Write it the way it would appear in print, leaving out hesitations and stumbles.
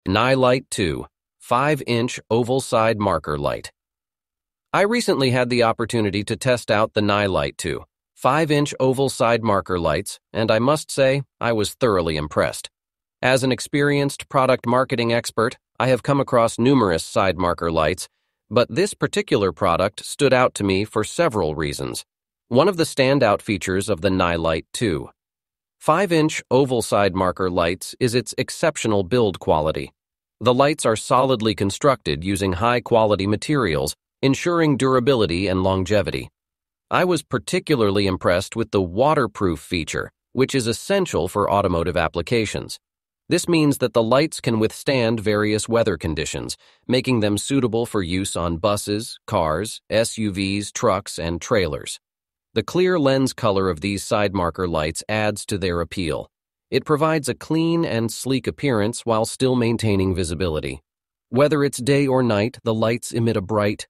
HiLow 2 5-inch oval side marker light. I recently had the opportunity to test out the HiLow 2 5-inch oval side marker lights, and I must say I was thoroughly impressed. As an experienced product marketing expert, I have come across numerous side marker lights, but this particular product stood out to me for several reasons. One of the standout features of the HiLow 2 5-inch oval side marker lights is its exceptional build quality. The lights are solidly constructed using high-quality materials, ensuring durability and longevity. I was particularly impressed with the waterproof feature, which is essential for automotive applications. This means that the lights can withstand various weather conditions, making them suitable for use on buses, cars, SUVs, trucks, and trailers. The clear lens color of these side marker lights adds to their appeal. It provides a clean and sleek appearance while still maintaining visibility. Whether it's day or night, the lights emit a bright,